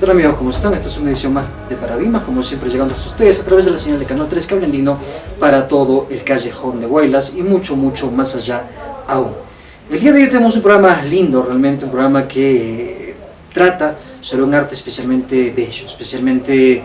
Hola amigos, ¿cómo están? Esta es una edición más de Paradigmas, como siempre llegando a ustedes a través de la señal de Canal 3 Cable Andino para todo el callejón de Huaylas y mucho más allá aún. El día de hoy tenemos un programa lindo, realmente un programa que trata sobre un arte especialmente bello, especialmente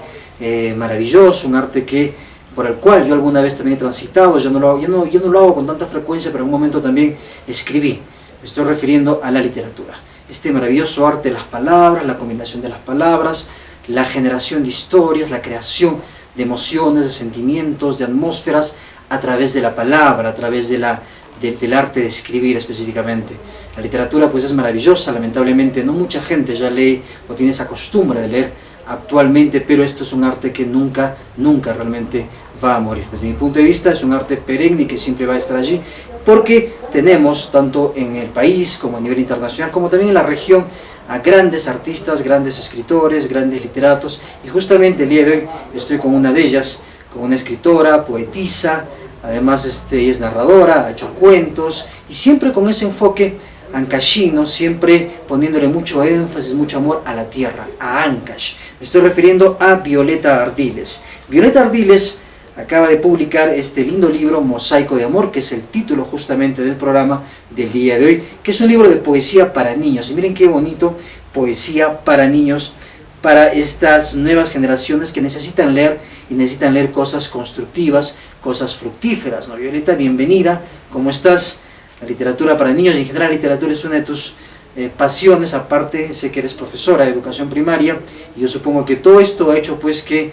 maravilloso, un arte por el cual yo alguna vez también he transitado, yo no lo hago con tanta frecuencia, pero en un momento también escribí. Me estoy refiriendo a la literatura. Este maravilloso arte de las palabras, la combinación de las palabras, la generación de historias, la creación de emociones, de sentimientos, de atmósferas a través de la palabra, a través del arte de escribir específicamente. La literatura pues es maravillosa, lamentablemente no mucha gente ya lee o tiene esa costumbre de leer actualmente, pero esto es un arte que nunca realmente va a morir. Desde mi punto de vista es un arte perenne que siempre va a estar allí, porque tenemos tanto en el país como a nivel internacional, como también en la región, a grandes artistas, grandes escritores, grandes literatos, y justamente el día de hoy estoy con una de ellas, con una escritora, poetisa, además ella es narradora, ha hecho cuentos, y siempre con ese enfoque ancashino, siempre poniéndole mucho énfasis, mucho amor a la tierra, a Ancash. Me estoy refiriendo a Violeta Ardiles. Violeta Ardiles acaba de publicar este lindo libro, Mosaico de Amor, que es el título justamente del programa del día de hoy, que es un libro de poesía para niños. Y miren qué bonito, poesía para niños, para estas nuevas generaciones que necesitan leer, y necesitan leer cosas constructivas, cosas fructíferas, ¿no? Violeta, bienvenida, ¿cómo estás? La literatura para niños, y en general la literatura es una de tus pasiones, aparte sé que eres profesora de educación primaria, y yo supongo que todo esto ha hecho pues que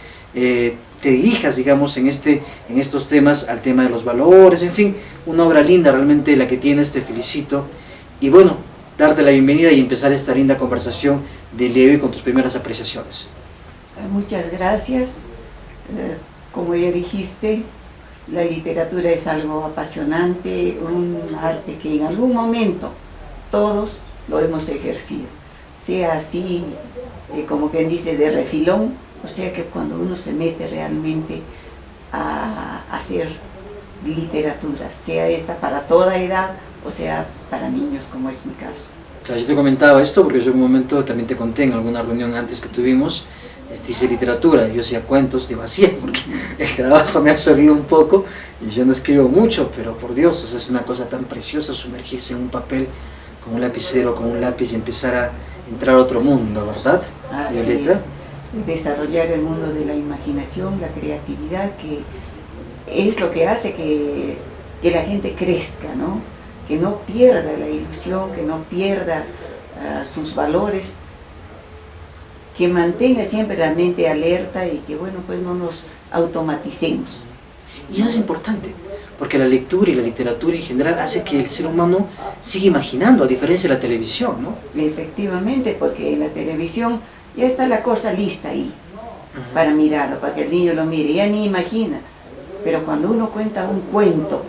te dirijas, digamos, en estos temas, al tema de los valores, en fin, una obra linda realmente la que tienes, te felicito, y bueno, darte la bienvenida y empezar esta linda conversación del día de hoy con tus primeras apreciaciones. Muchas gracias. Como ya dijiste, la literatura es algo apasionante, un arte que en algún momento todos lo hemos ejercido, sea así, como quien dice, de refilón, o sea que cuando uno se mete realmente a hacer literatura, sea esta para toda edad, o sea para niños, como es mi caso. Claro, yo te comentaba esto porque yo en un momento también te conté en alguna reunión antes que tuvimos, hice literatura, yo hacía cuentos de vacía porque el trabajo me ha absorbido un poco y yo no escribo mucho, pero por Dios, o sea, es una cosa tan preciosa sumergirse en un papel con un lapicero, con un lápiz y empezar a entrar a otro mundo, ¿verdad, Violeta? Es. Desarrollar el mundo de la imaginación, la creatividad, que es lo que hace que la gente crezca, ¿no? Que no pierda la ilusión, que no pierda sus valores, que mantenga siempre la mente alerta y que, bueno, pues no nos automaticemos. Y eso es importante, porque la lectura y la literatura en general hace que el ser humano siga imaginando, a diferencia de la televisión, ¿no? Efectivamente, porque en la televisión ya está la cosa lista ahí, para mirarlo, para que el niño lo mire, ya ni imagina. Pero cuando uno cuenta un cuento,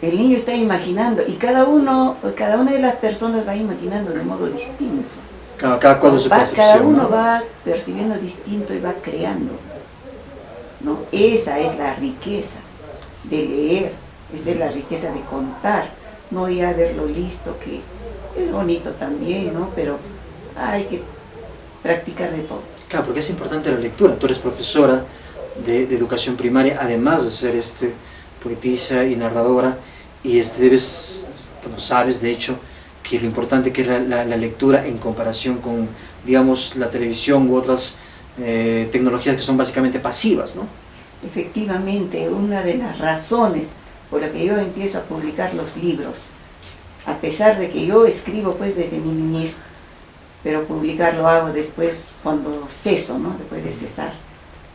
el niño está imaginando, y cada una de las personas va imaginando de modo distinto. Cada cual de su percepción, cada uno, ¿no? va percibiendo distinto y va creando, ¿no? Esa es la riqueza de leer, esa es la riqueza de contar, no ya verlo listo, que es bonito también, ¿no? Pero hay que practicar de todo. Claro, porque es importante la lectura. Tú eres profesora de educación primaria, además de ser poetisa y narradora, y sabes de hecho que lo importante que es la lectura en comparación con, digamos, la televisión u otras tecnologías que son básicamente pasivas, ¿no? Efectivamente, una de las razones por la que yo empiezo a publicar los libros, a pesar de que yo escribo pues desde mi niñez, pero publicar lo hago después cuando ceso, ¿no? Después de cesar.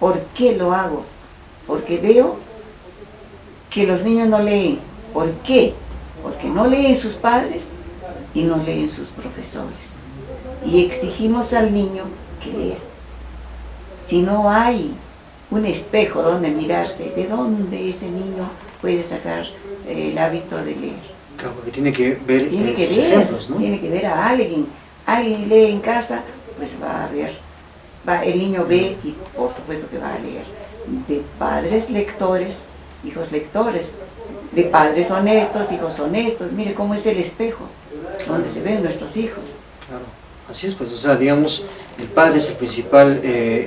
¿Por qué lo hago? Porque veo que los niños no leen. ¿Por qué? Porque no leen sus padres y no leen sus profesores. Y exigimos al niño que lea. Si no hay un espejo donde mirarse, ¿de dónde ese niño puede sacar el hábito de leer? Claro, porque tiene que ver sus ejemplos, ¿no? Tiene que ver a alguien. Alguien lee en casa, pues va a ver, el niño ve y por supuesto que va a leer. De padres lectores, hijos lectores, de padres honestos, hijos honestos. Mire cómo es el espejo, donde se ven nuestros hijos. Claro, así es, pues, o sea, digamos, El padre es el principal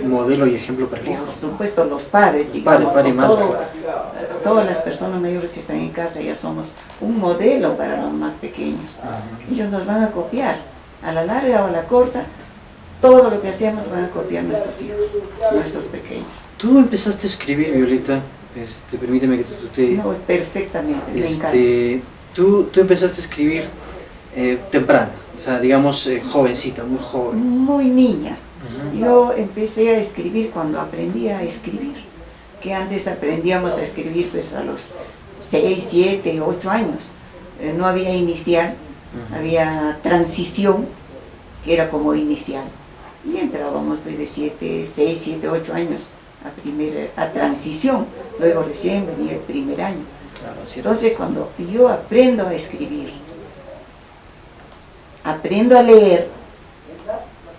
modelo y ejemplo para el hijo. Por supuesto, los padres, Padre, digamos, padre y madre. todas las personas mayores que están en casa ya somos un modelo para los más pequeños. Ellos nos van a copiar, a la larga o a la corta, todo lo que hacemos van a copiar nuestros hijos, nuestros pequeños. Tú empezaste a escribir, Violeta, permíteme que tú te... No, perfectamente, me encanta. Tú empezaste a escribir temprana, o sea, digamos jovencita, muy joven. Muy niña. Yo empecé a escribir cuando aprendí a escribir, que antes aprendíamos a escribir pues a los 6, 7, 8 años. No había inicial, había transición, que era como inicial. Y entrábamos pues, de 6, 7, 8 años a transición, luego recién venía el primer año. Claro, entonces cuando yo aprendo a escribir, aprendo a leer,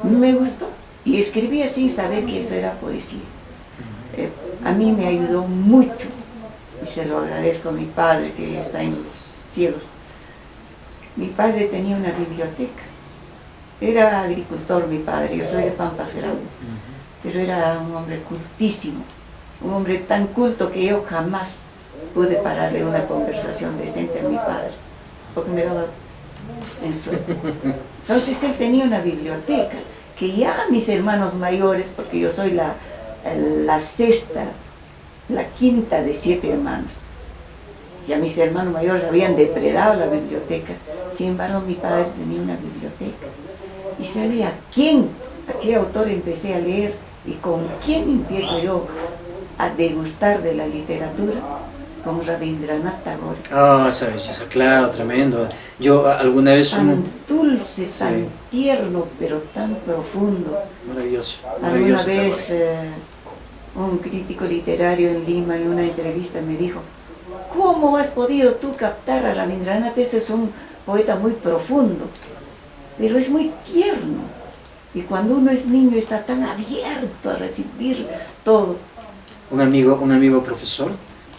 me gustó y escribía sin saber que eso era poesía. A mí me ayudó mucho y se lo agradezco a mi padre que está en los cielos. Mi padre tenía una biblioteca, era agricultor mi padre, yo soy de Pampas Grande, pero era un hombre cultísimo, un hombre tan culto que yo jamás pude pararle una conversación decente a mi padre, porque me daba en sueño. Entonces él tenía una biblioteca que ya mis hermanos mayores, porque yo soy la quinta de 7 hermanos, ya mis hermanos mayores habían depredado la biblioteca, sin embargo mi padre tenía una biblioteca y sabía a qué autor empecé a leer y con quién empiezo yo a degustar de la literatura, con Rabindranath Tagore. Ah, esa belleza, claro, tremendo. Yo alguna vez... Tan dulce, tan tierno, pero tan profundo. Maravilloso. Alguna vez un crítico literario en Lima en una entrevista me dijo: ¿cómo has podido tú captar a Rabindranath? Eso es un poeta muy profundo, pero es muy tierno. Y cuando uno es niño está tan abierto a recibir todo. Un amigo profesor,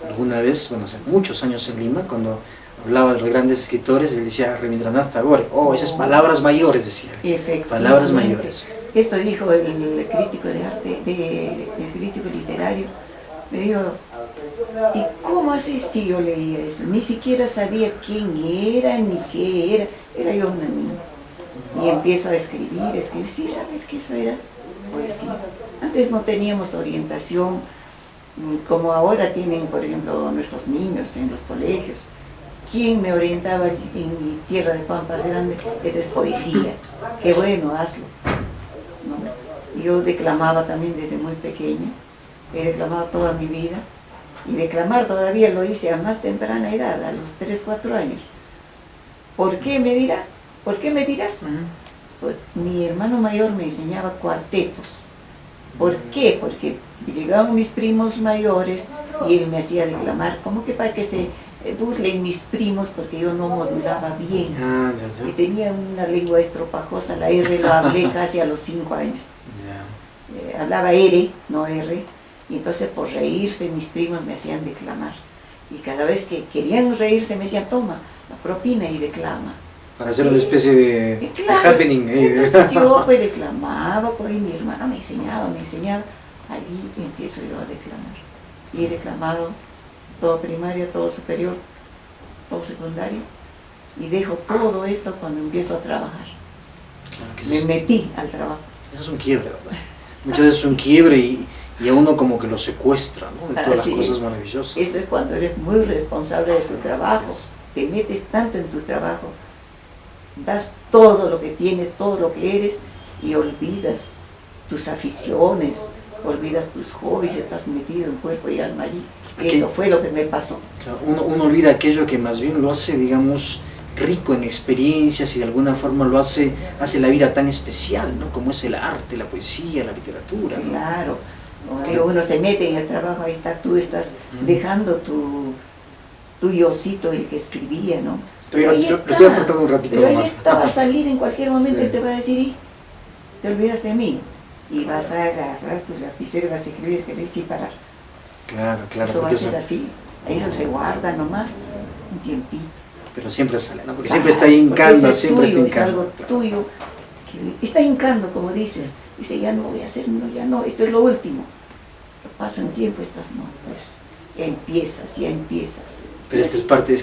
alguna vez, bueno, hace muchos años en Lima, cuando hablaba de los grandes escritores, él decía Rabindranath Tagore. Oh, esas palabras mayores, decía. Palabras mayores. Esto dijo el crítico de arte, el crítico literario. Me dijo: ¿y cómo así? Sí, yo leía eso. Ni siquiera sabía quién era, ni qué era. Era yo una niña. Y empiezo a escribir, sin saber que eso era poesía. Antes no teníamos orientación, como ahora tienen, por ejemplo, nuestros niños en los colegios. ¿Quién me orientaba en mi tierra de Pampas Grande? Es poesía. Qué bueno, hazlo. ¿No? Yo declamaba también desde muy pequeña. He declamado toda mi vida. Y declamar todavía lo hice a más temprana edad, a los 3, 4 años. ¿Por qué me dirá? ¿Por qué me dirás? Pues mi hermano mayor me enseñaba cuartetos. ¿Por qué? Porque llegaban mis primos mayores y él me hacía declamar, como que para que se burlen mis primos, porque yo no modulaba bien. Y tenía una lengua estropajosa, la R lo hablé casi a los 5 años. Hablaba R, no R, y entonces por reírse mis primos me hacían declamar. Y cada vez que querían reírse me decían: toma la propina y declama. Para hacer una especie de happening. Entonces yo pues declamaba, y mi hermano me enseñaba. Allí empiezo yo a declamar. Y he declamado todo primaria, todo superior, todo secundario. Y dejo todo esto cuando empiezo a trabajar. Claro, me metí al trabajo. Eso es un quiebre, ¿verdad? Muchas veces es un quiebre y a uno como que lo secuestra, ¿no? De todas las cosas maravillosas. Eso es cuando eres muy responsable de tu trabajo. Te metes tanto en tu trabajo, das todo lo que tienes, todo lo que eres, y olvidas tus aficiones, olvidas tus hobbies, estás metido en cuerpo y alma allí. Eso fue lo que me pasó. Claro, uno olvida aquello que más bien lo hace, digamos, rico en experiencias y de alguna forma lo hace la vida tan especial, ¿no? Como es el arte, la poesía, la literatura, ¿no? Claro, que uno se mete en el trabajo, ahí está, tú estás dejando tu yocito, el que escribía, ¿no? Yo estoy aportando un ratito pero más. ahí está, va a salir en cualquier momento y te va a decir: y te olvidas de mí. Y vas a agarrar tu lapicero y vas a escribir sin parar. Claro. Eso va a ser así. Eso se guarda nomás un tiempito. Pero siempre sale, ¿no? Porque siempre está hincando, siempre está hincando. Es algo tuyo que está hincando, como dices, dice, ya no voy a hacer, no, ya no, esto es lo último. Pasa un tiempo, estás, no, pues ya empiezas. Pero es que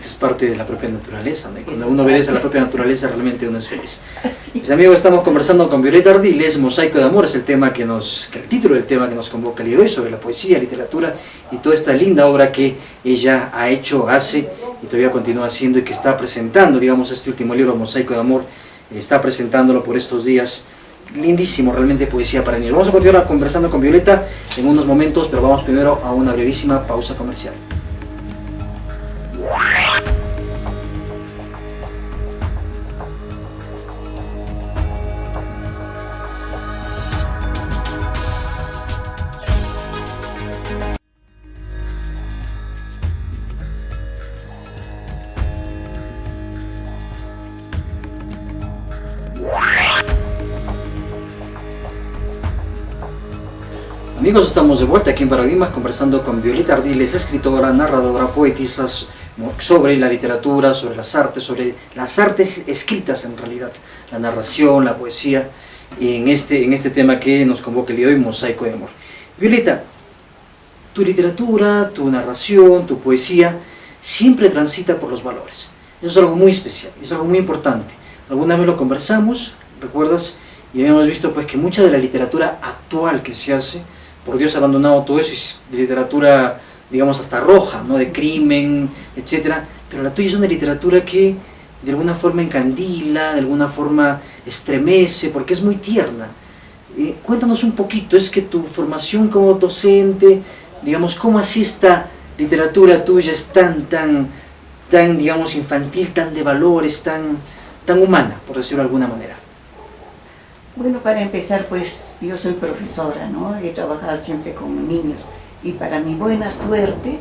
es parte de la propia naturaleza, ¿no? Y cuando uno obedece a la propia naturaleza, realmente uno es feliz. Mis amigos, estamos conversando con Violeta Ardiles. Mosaico de Amor es el tema el título del tema que nos convoca el día de hoy, sobre la poesía, literatura y toda esta linda obra que ella ha hecho, hace y todavía continúa haciendo, y que está presentando, digamos, este último libro, Mosaico de Amor, está presentándolo por estos días. Lindísimo, realmente, poesía para niños. Vamos a continuar conversando con Violeta en unos momentos, pero vamos primero a una brevísima pausa comercial. Amigos, estamos de vuelta aquí en Paradigmas conversando con Violeta Ardiles, escritora, narradora, poetisa, sobre la literatura, sobre las artes escritas en realidad, la narración, la poesía, y en este tema que nos convoca el día de hoy, Mosaico de Amor. Violeta, tu literatura, tu narración, tu poesía, siempre transita por los valores. Eso es algo muy especial, es algo muy importante. Alguna vez lo conversamos, ¿recuerdas? Y habíamos visto pues que mucha de la literatura actual que se hace, por Dios, ha abandonado todo eso, es literatura, digamos, hasta roja, ¿no? De crimen, etcétera. Pero la tuya es una literatura que de alguna forma encandila, de alguna forma estremece, porque es muy tierna. Cuéntanos un poquito, es que tu formación como docente, digamos, cómo así esta literatura tuya es tan, digamos, infantil, tan de valores, tan humana, por decirlo de alguna manera. Bueno, para empezar, pues yo soy profesora, ¿no? He trabajado siempre con niños y para mi buena suerte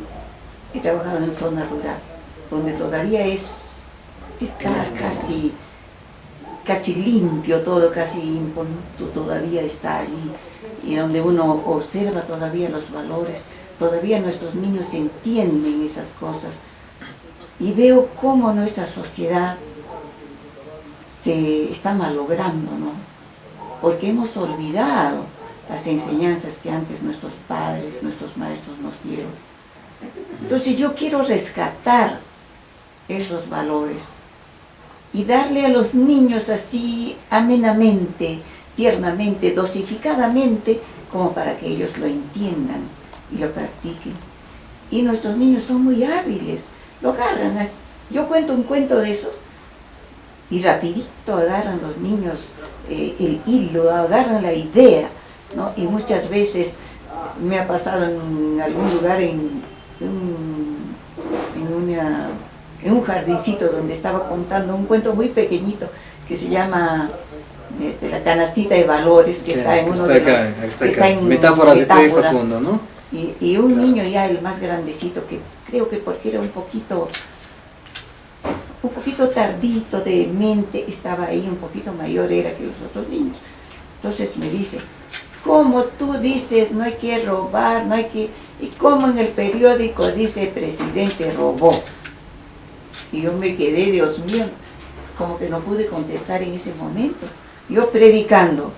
he trabajado en zona rural, donde todavía está casi limpio todo, casi impoluto, todavía está allí, y donde uno observa todavía los valores, todavía nuestros niños entienden esas cosas, y veo cómo nuestra sociedad se está malogrando, ¿no? Porque hemos olvidado las enseñanzas que antes nuestros padres, nuestros maestros nos dieron. Entonces yo quiero rescatar esos valores y darle a los niños así amenamente, tiernamente, dosificadamente, como para que ellos lo entiendan y lo practiquen. Y nuestros niños son muy hábiles, lo agarran. Yo cuento un cuento de esos y rapidito agarran los niños el hilo, agarran la idea, ¿no? Y muchas veces me ha pasado en algún lugar, en un jardincito donde estaba contando un cuento muy pequeñito que se llama La canastita de valores, que está en uno de los... Está en Metáforas de Teo y Facundo, ¿no? Y un niño ya, el más grandecito, que creo que porque era un poquito tardito de mente, estaba ahí, un poquito mayor era que los otros niños. Entonces me dice, ¿cómo tú dices no hay que robar, no hay que... y cómo en el periódico dice presidente robó? Y yo me quedé, Dios mío, como que no pude contestar en ese momento. Yo predicando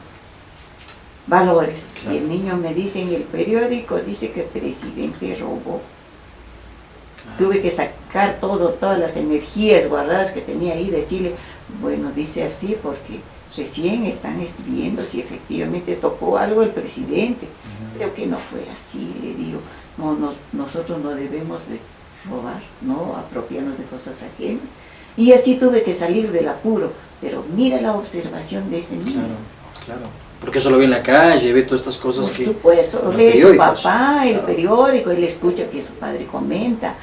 valores, claro. Y el niño me dice, en el periódico dice que el presidente robó. Tuve que sacar todas las energías guardadas que tenía ahí, decirle, bueno, dice así porque recién están viendo si efectivamente tocó algo el presidente. Creo que no fue así, le digo. Nosotros no debemos de robar, no apropiarnos de cosas ajenas. Y así tuve que salir del apuro, pero mira la observación de ese niño. Claro. Porque eso lo ve en la calle, ve todas estas cosas Por supuesto, lee su papá, el periódico, él escucha que su padre comenta.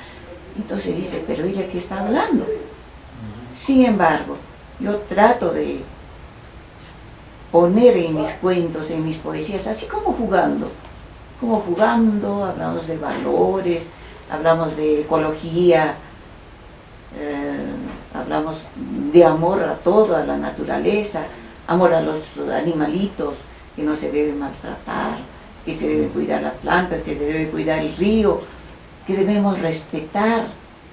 Entonces dice, pero ella ¿qué está hablando? Sin embargo, yo trato de poner en mis cuentos, en mis poesías, así como jugando, hablamos de valores, hablamos de ecología, hablamos de amor a todo, a la naturaleza, amor a los animalitos, que no se debe maltratar, que se debe cuidar las plantas, que se debe cuidar el río, que debemos respetar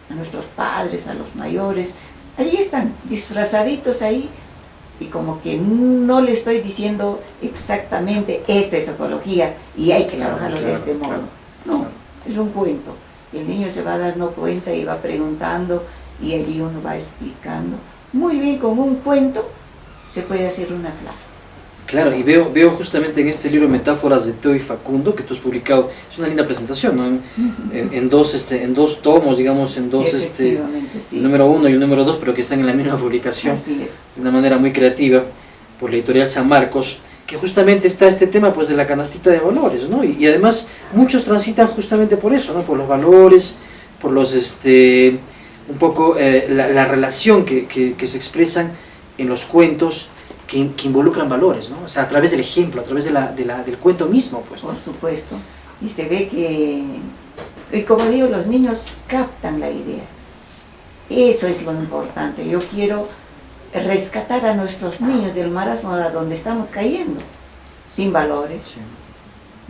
a nuestros padres, a los mayores. Allí están, disfrazaditos ahí, y como que no le estoy diciendo exactamente esto es ecología y hay que trabajarlo de este modo. No, es un cuento. El niño se va dando cuenta y va preguntando y allí uno va explicando. Muy bien, con un cuento se puede hacer una clase. Claro, y veo justamente en este libro Metáforas de Teo y Facundo, que tú has publicado, es una linda presentación, ¿no? En dos tomos, digamos, en dos, Sí. el número 1 y el número 2, pero que están en la misma publicación. Así es. De una manera muy creativa, por la editorial San Marcos, que justamente está este tema pues de la canastita de valores, ¿no? Y además muchos transitan justamente por eso, ¿no? Por los valores, por los, un poco la relación que se expresan en los cuentos, que involucran valores, ¿no? O sea, a través del ejemplo, a través del cuento mismo, pues, ¿no? Por supuesto. Y se ve que, y como digo, los niños captan la idea. Eso es lo importante. Yo quiero rescatar a nuestros niños del marasmo a donde estamos cayendo, sin valores. Sí.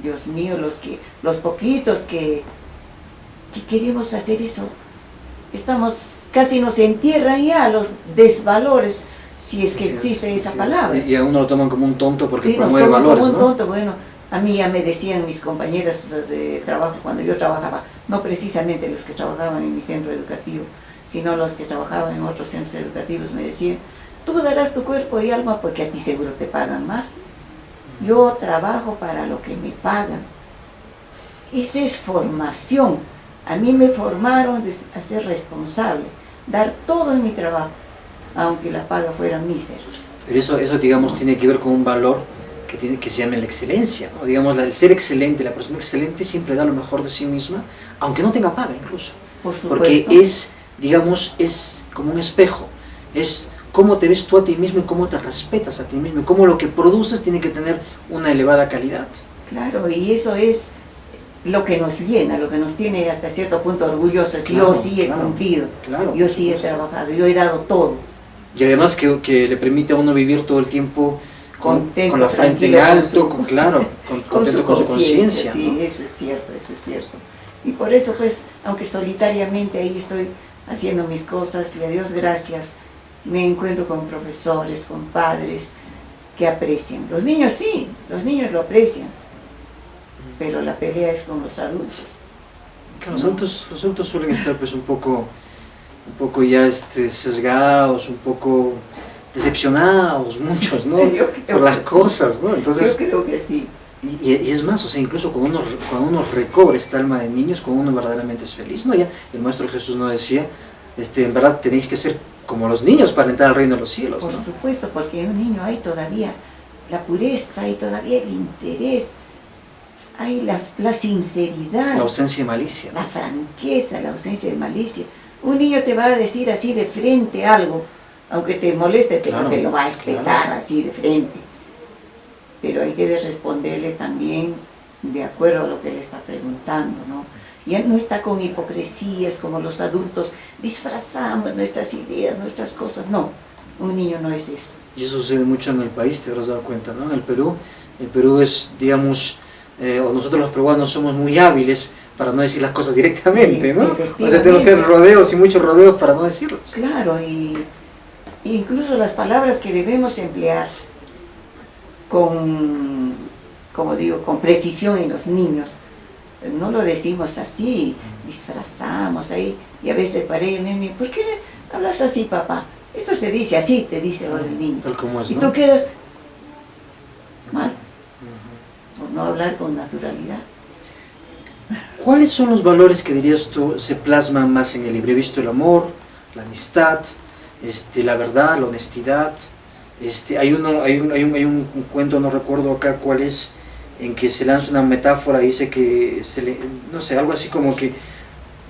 Dios mío, los poquitos que queremos hacer eso, casi nos entierran ya los desvalores, si es que existe esa palabra. Y a uno lo toman como un tonto porque Sí, promueve nos toman valores, como un ¿no? tonto. Bueno, a mí ya me decían mis compañeras de trabajo cuando yo trabajaba, no precisamente los que trabajaban en mi centro educativo, sino los que trabajaban en otros centros educativos, me decían, tú darás tu cuerpo y alma porque a ti seguro te pagan más. Yo trabajo para lo que me pagan. Esa es formación. A mí me formaron a ser responsable, dar todo en mi trabajo, aunque la paga fuera mísera. Pero eso digamos, tiene que ver con un valor que se llama la excelencia, ¿no? Digamos, el ser excelente, la persona excelente siempre da lo mejor de sí misma, aunque no tenga paga incluso. Por supuesto. Porque digamos, es como un espejo, es cómo te ves tú a ti mismo y cómo te respetas a ti mismo, y cómo lo que produces tiene que tener una elevada calidad. Claro, y eso es lo que nos llena, lo que nos tiene hasta cierto punto orgullosos. Claro, Yo sí he cumplido, yo sí he trabajado, yo he dado todo. Y además que le permite a uno vivir todo el tiempo contento, con la frente en alto, contento con su conciencia. Sí, ¿no? eso es cierto. Y por eso pues, aunque solitariamente ahí estoy haciendo mis cosas, y a Dios gracias, me encuentro con profesores, con padres que aprecian. Los niños sí, los niños lo aprecian, pero la pelea es con los adultos. Que los adultos suelen estar pues un poco ya sesgados, un poco decepcionados, muchos, ¿no? Por las cosas, ¿no? Entonces, yo creo que sí. Y es más, o sea, incluso cuando uno recobra esta alma de niños, cuando uno verdaderamente es feliz, ¿no? Ya el Maestro Jesús nos decía, en verdad tenéis que ser como los niños para entrar al reino de los cielos, Por ¿no? supuesto, porque en un niño hay todavía la pureza, hay todavía el interés, hay la sinceridad, La ausencia de malicia, ¿no? la franqueza, la ausencia de malicia. Un niño te va a decir así de frente algo, aunque te moleste, te lo va a espetar así de frente. Pero hay que responderle también de acuerdo a lo que le está preguntando, ¿no? Ya no está con hipocresías como los adultos, disfrazamos nuestras ideas, nuestras cosas. No, un niño no es eso. Y eso sucede mucho en el país, te habrás dado cuenta, ¿no? En el Perú es, digamos, o nosotros los peruanos somos muy hábiles para no decir las cosas directamente, ¿no? O sea, tenemos que hacer rodeos y muchos rodeos para no decirlas. Claro, y incluso las palabras que debemos emplear con precisión en los niños, no lo decimos así, disfrazamos ahí, y a veces paré el nene, ¿por qué hablas así, papá? Esto se dice así, te dice ahora el niño. Tal como es, y ¿no? tú quedas mal, por no hablar con naturalidad. ¿Cuáles son los valores que dirías tú se plasman más en el libro? He visto el amor, la amistad, la verdad, la honestidad. Hay un cuento, no recuerdo acá cuál es, en que se lanza una metáfora y dice que no sé, algo así como que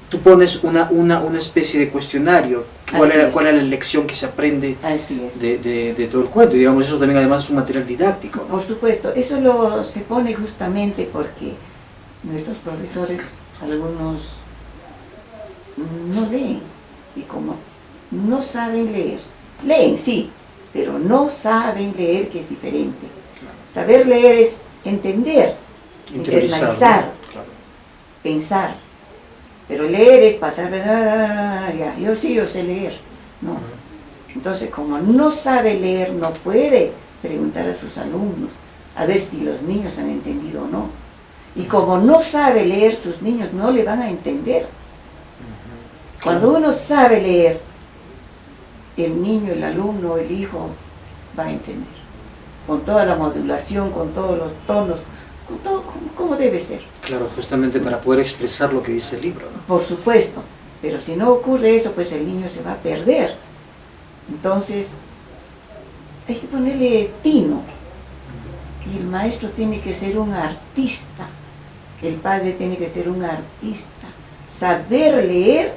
tú pones una especie de cuestionario. ¿Cuál era la lección que se aprende de todo el cuento? Y digamos, eso también además es un material didáctico, ¿no? Por supuesto, eso se pone justamente porque nuestros profesores, algunos no leen, y como no saben leer, leen sí, pero no saben leer, que es diferente. Saber leer es entender, internalizar, pensar, pero leer es pasar, ya, yo sé leer, no, Entonces, como no sabe leer, no puede preguntar a sus alumnos a ver si los niños han entendido o no. Y como no sabe leer, sus niños no le van a entender. Cuando uno sabe leer, el niño, el alumno, el hijo va a entender. Con toda la modulación, con todos los tonos, con todo como debe ser. Claro, justamente para poder expresar lo que dice el libro, ¿no? Por supuesto, pero si no ocurre eso, pues el niño se va a perder. Entonces, hay que ponerle tino. Y el maestro tiene que ser un artista. El padre tiene que ser un artista. Saber leer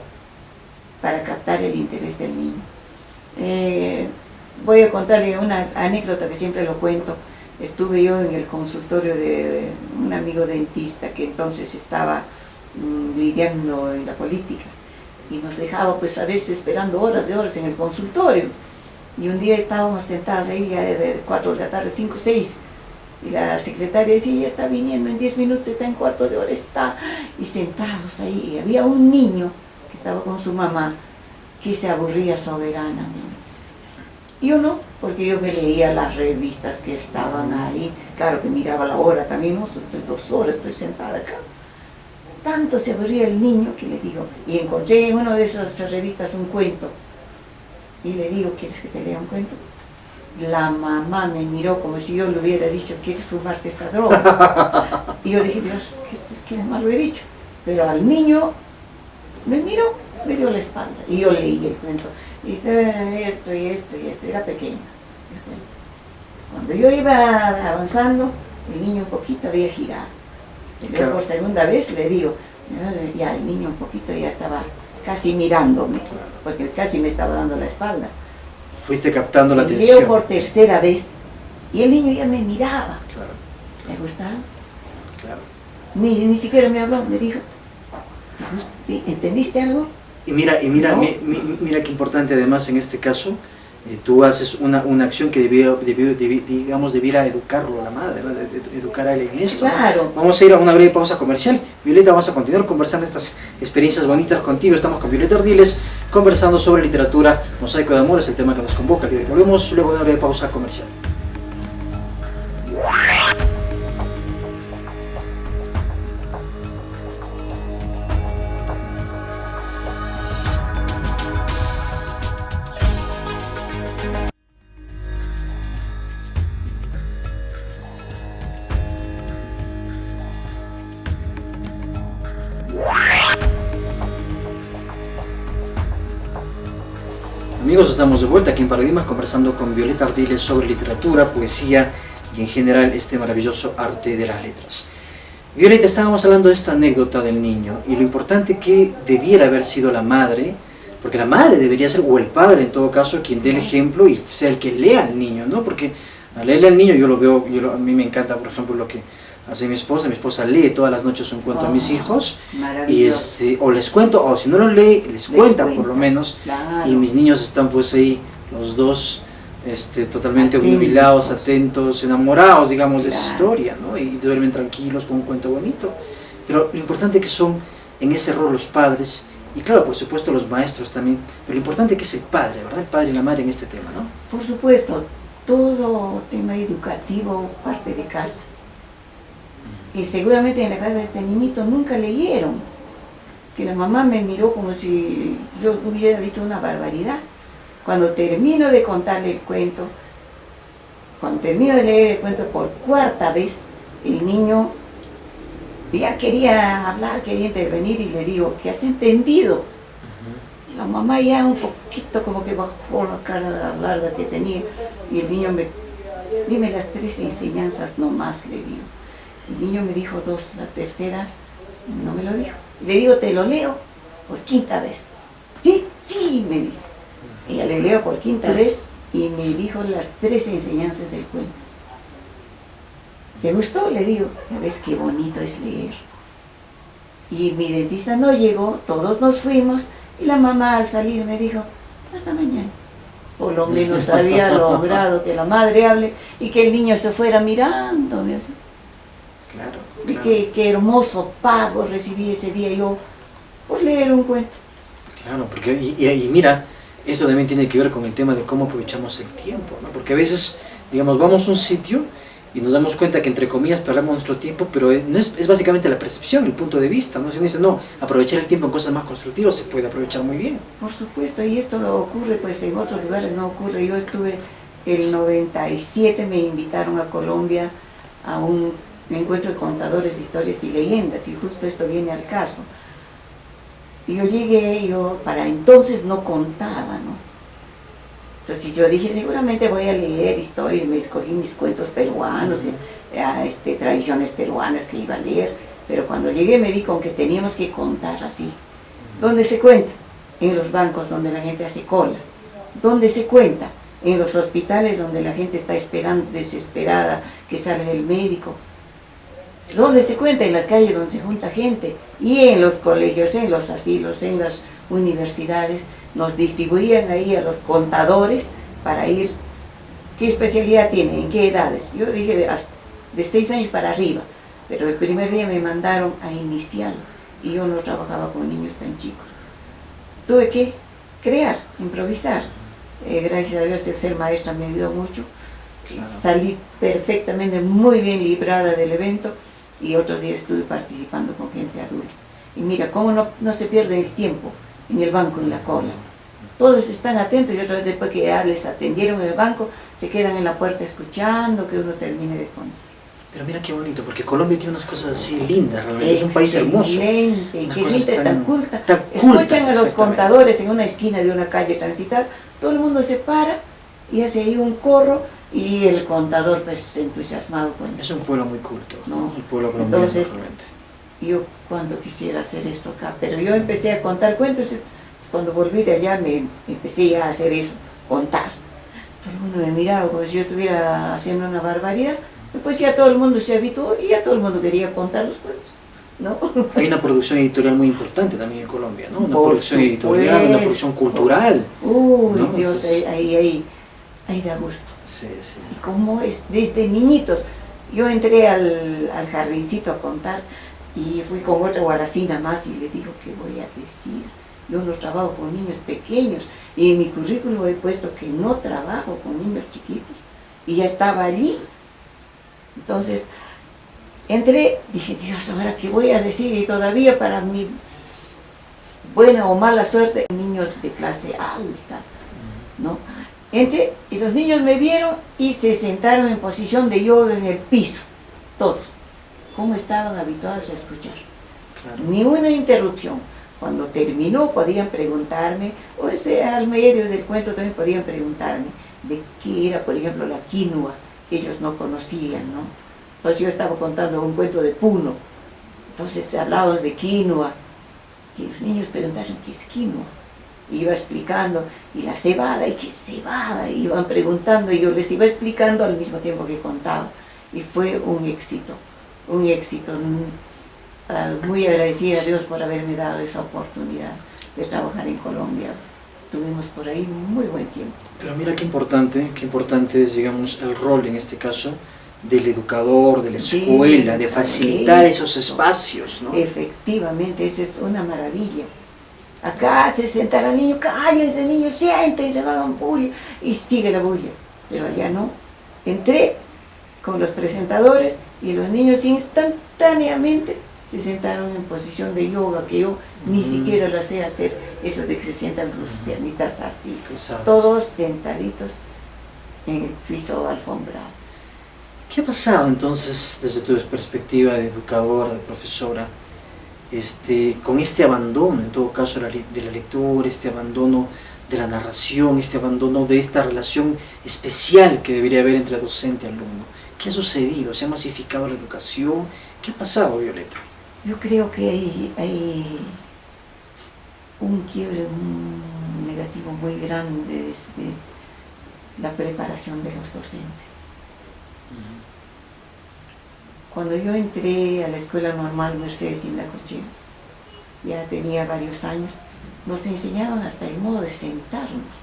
para captar el interés del niño. Voy a contarle una anécdota que siempre lo cuento. Estuve yo en el consultorio de un amigo dentista que entonces estaba lidiando en la política y nos dejaba pues a veces esperando horas de horas en el consultorio. Y un día estábamos sentados ahí ya de 4 de la tarde, 5, 6, y la secretaria decía, ya está viniendo, en 10 minutos está, en cuarto de hora está, y sentados ahí. Y había un niño que estaba con su mamá que se aburría soberanamente. Yo no, porque yo me leía las revistas que estaban ahí, claro que miraba la hora también, no, estoy 2 horas, estoy sentada acá. Tanto se aburría el niño que le digo, y encontré en una de esas revistas un cuento, y le digo, ¿quieres que te lea un cuento? La mamá me miró como si yo le hubiera dicho, ¿quieres fumarte esta droga? Y yo dije, Dios, ¿qué de malo he dicho? Pero al niño me miró, me dio la espalda, y yo leí el cuento. Y esto, era pequeño el cuento. Cuando yo iba avanzando, el niño un poquito había girado. Pero por segunda vez le digo, ya el niño un poquito ya estaba casi mirándome, porque casi me estaba dando la espalda. Fuiste captando la y atención. leo por tercera vez, y el niño ya me miraba. Claro. ¿Le gustaba? Claro. Ni siquiera me habló, me dijo, ¿entendiste algo? Y mira, ¿No? mira qué importante además en este caso, tú haces una acción que debiera educarlo a la madre, ¿no? Educar a él en esto. Claro. ¿No? Vamos a ir a una breve pausa comercial. Violeta, vamos a continuar conversando estas experiencias bonitas contigo. Estamos con Violeta Ardiles conversando sobre literatura. Mosaico de Amor es el tema que nos convoca. Volvemos luego de una breve pausa comercial. Amigos, estamos de vuelta aquí en Paradigmas conversando con Violeta Ardiles sobre literatura, poesía y en general este maravilloso arte de las letras. Violeta, estábamos hablando de esta anécdota del niño y lo importante que debiera haber sido la madre, porque la madre debería ser, o el padre en todo caso, quien dé el ejemplo y sea el que lea al niño, ¿no? Porque al leerle al niño yo lo veo, a mí me encanta, por ejemplo, lo que hace mi esposa lee todas las noches un cuento a mis hijos y o les cuento, o si no lo lee, les cuenta por lo menos, claro. Y mis niños están pues ahí, los dos totalmente obnubilados, atentos, enamorados, digamos, de esa historia, ¿no? Y duermen tranquilos con un cuento bonito. Pero lo importante que son en ese rol los padres, y claro, por supuesto los maestros también, pero lo importante que es el padre, ¿verdad? El padre y la madre en este tema, ¿no? Por supuesto, todo tema educativo parte de casa. Y seguramente en la casa de este niñito nunca leyeron, que la mamá me miró como si yo hubiera dicho una barbaridad. Cuando termino de contarle el cuento, cuando termino de leer el cuento por 4ª vez, el niño ya quería hablar, quería intervenir y le digo, ¿qué has entendido? Y la mamá ya un poquito como que bajó la cara larga que tenía y el niño dime las 3 enseñanzas nomás, le digo. El niño me dijo 2, la tercera no me lo dijo. Le digo, te lo leo por 5ª vez. Sí, sí, me dice. Ella le leo por 5ª vez y me dijo las 3 enseñanzas del cuento. ¿Te gustó? Le digo, ya ves qué bonito es leer. Y mi dentista no llegó, todos nos fuimos y la mamá al salir me dijo, hasta mañana. Por lo menos había logrado que la madre hable y que el niño se fuera mirándome así. Claro. Y qué hermoso pago recibí ese día yo por leer un cuento. Claro, porque y mira, Esto también tiene que ver con el tema de cómo aprovechamos el tiempo, ¿no? Porque a veces, digamos, vamos a un sitio y nos damos cuenta que, entre comillas, perdemos nuestro tiempo, pero no es básicamente la percepción, el punto de vista, ¿no? Si uno dice, no, aprovechar el tiempo en cosas más constructivas se puede aprovechar muy bien. Por supuesto, y esto no ocurre, pues en otros lugares no ocurre. Yo estuve el 97, me invitaron a Colombia a un encuentro de contadores de historias y leyendas, y justo esto viene al caso. Y yo llegué, yo para entonces no contaba, ¿no? Entonces yo dije, seguramente voy a leer historias, me escogí mis cuentos peruanos, tradiciones peruanas que iba a leer, pero cuando llegué me di con que teníamos que contar así. ¿Dónde se cuenta? En los bancos donde la gente hace cola. ¿Dónde se cuenta? En los hospitales donde la gente está esperando desesperada que salga el médico. ¿Dónde se cuenta? En las calles donde se junta gente. Y en los colegios, en los asilos, en las universidades, nos distribuían ahí a los contadores para ir. ¿Qué especialidad tienen? ¿En qué edades? Yo dije de 6 años para arriba, pero el primer día me mandaron a inicial y yo no trabajaba con niños tan chicos. Tuve que crear, improvisar. Gracias a Dios el ser maestra me ayudó mucho. Claro. Salí perfectamente, muy bien librada del evento, y otros días estuve participando con gente adulta. Y mira, cómo no se pierde el tiempo en el banco, en la cola. Todos están atentos, y otra vez después que ya les atendieron en el banco, se quedan en la puerta escuchando que uno termine de contar. Pero mira qué bonito, porque Colombia tiene unas cosas así lindas, realmente. Es un país hermoso. Excelente, qué gente tan culta. Escuchan Cultas, a los contadores en una esquina de una calle transitada, todo el mundo se para y hace ahí un corro, y el contador pues entusiasmado con es un pueblo muy culto, ¿no? El pueblo colombiano. Entonces, realmente. Yo cuando quisiera hacer esto acá, pero yo empecé a contar cuentos, cuando volví de allá me empecé a hacer eso, contar. Todo el mundo me miraba como si yo estuviera haciendo una barbaridad. Pues ya todo el mundo se habituó y ya todo el mundo quería contar los cuentos, ¿no? Hay una producción editorial muy importante también en Colombia, ¿no? Una producción editorial, una producción cultural. Uy, ¿no? Dios, ahí da gusto. Sí, sí. Y como es desde niñitos. Yo entré al jardincito a contar y fui con otra guaracina más y le digo, ¿qué voy a decir? Yo no trabajo con niños pequeños, y en mi currículum he puesto que no trabajo con niños chiquitos, y ya estaba allí. Entonces, entré, dije, Dios, ¿ahora qué voy a decir? Y todavía, para mi buena o mala suerte, niños de clase alta, ¿no? Entré y los niños me vieron y se sentaron en posición de yoga en el piso, todos, como estaban habituados a escuchar. Claro. Ni una interrupción. Cuando terminó podían preguntarme, o sea, al medio del cuento también podían preguntarme de qué era, por ejemplo, la quinoa. Ellos no conocían, ¿no? Entonces yo estaba contando un cuento de Puno, entonces hablábamos de quinoa, y los niños preguntaron, ¿qué es quinoa? Y iba explicando, y la cebada, ¿y qué es cebada? Y iban preguntando, y yo les iba explicando al mismo tiempo que contaba, y fue un éxito, muy agradecida a Dios por haberme dado esa oportunidad de trabajar en Colombia. Tuvimos por ahí muy buen tiempo. Pero mira qué importante es, digamos, el rol en este caso del educador, de la escuela, de facilitar esos espacios, ¿no? Efectivamente, esa es una maravilla. Acá se sentará al niño, cállense niños, siéntense, no hagan bulla, y sigue la bulla. Pero allá no. Entré con los presentadores y los niños instantáneamente se sentaron en posición de yoga, que yo ni siquiera lo sé hacer, eso de que se sientan con sus piernitas así, todos sentaditos en el piso alfombrado. ¿Qué ha pasado entonces, desde tu perspectiva de educadora, de profesora, con este abandono, en todo caso, de la lectura, este abandono de la narración, este abandono de esta relación especial que debería haber entre docente y alumno? ¿Qué ha sucedido? ¿Se ha masificado la educación? ¿Qué ha pasado, Violeta? Yo creo que hay un quiebre negativo muy grande desde la preparación de los docentes. Cuando yo entré a la Escuela Normal Mercedes Indacochea, ya tenía varios años, nos enseñaban hasta el modo de sentarnos.